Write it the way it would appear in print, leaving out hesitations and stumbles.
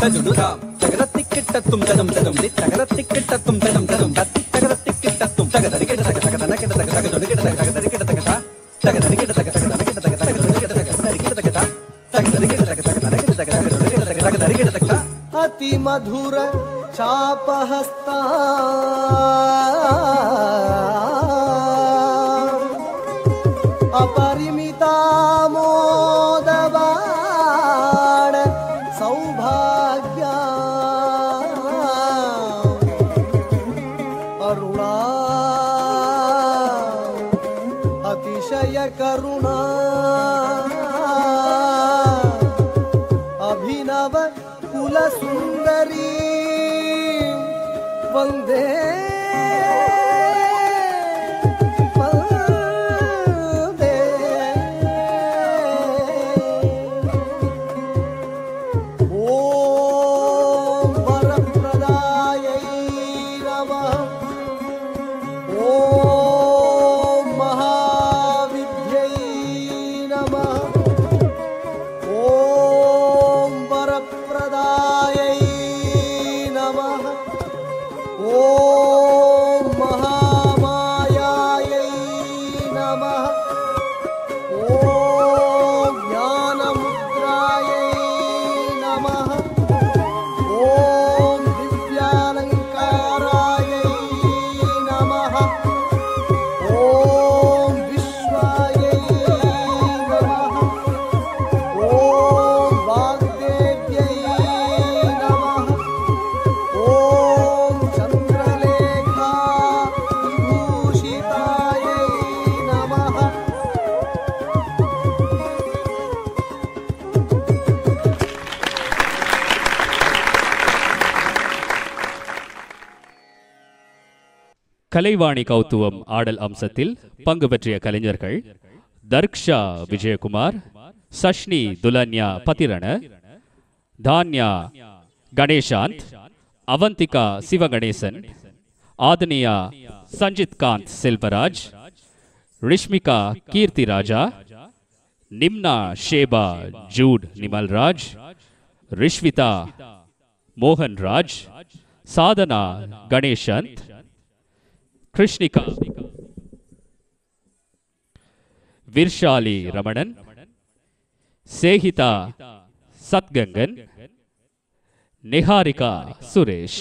தஜுடுதாம் தகரத்திக்கிட்டத்தும் தஜம் தஜம் தி தகரத்திக்கிட்டத்தும் தஜம் தஜம் தத்தி தகரத்திக்கிட்டத்தும் தகதரிக்கிட்ட தக தகதனக்கிட்ட தக தகதொடுக்கிட்ட தக தகதரிக்கிட்ட தகதா தகதரிக்கிட்ட தக தகதனக்கிட்ட தக தகதொடுக்கிட்ட தக தகதரிக்கிட்ட தகதா தகதரிக்கிட்ட தக தகதனக்கிட்ட தக தகதொடுக்கிட்ட தக தகதரிக்கிட்ட தகதா अति मधुर चापहस्ता अपरिमिता मोदबाण सौभाग्या अरुणा अतिशय करुणा अभिनव कुल सुंदरी वंदे वंदे ओम वरप्रदायै नमः ओम महाविद्यै नमः ओम वरप्रदायै नमः ओम महामायायै नमः ओम ज्ञानमुद्रायै नमः ओम दिव्यालंकारायै नमः ओम विश्वायै नमः ओम वाग्देव्यै नमः ओम चंद्रलेखा विभूषितायै नमः கலைவாணி கௌத்துவம் ஆடல் அம்சத்தில் பங்கு பெற்றிய கலைஞர்கள் தர்க்ஷா விஜயகுமார், சஷ்னி துலன்யா பதிரண, தான்யா கணேசாந்த், அவந்திகா சிவகணேசன், ஆதனியா சஞ்சித் காந்த் செல்வராஜ், ரிஷ்மிகா கீர்த்தி ராஜா, நிம்னா ஷேபா ஜூட் நிமல்ராஜ், ரிஷ்விதா மோகன்ராஜ், சாதனா கணேசந்த், கிருஷ்ணிகா, விர்ஷாலி ரமணன், சேஹிதா சத்கங்கன், நிஹாரிகா சுரேஷ்.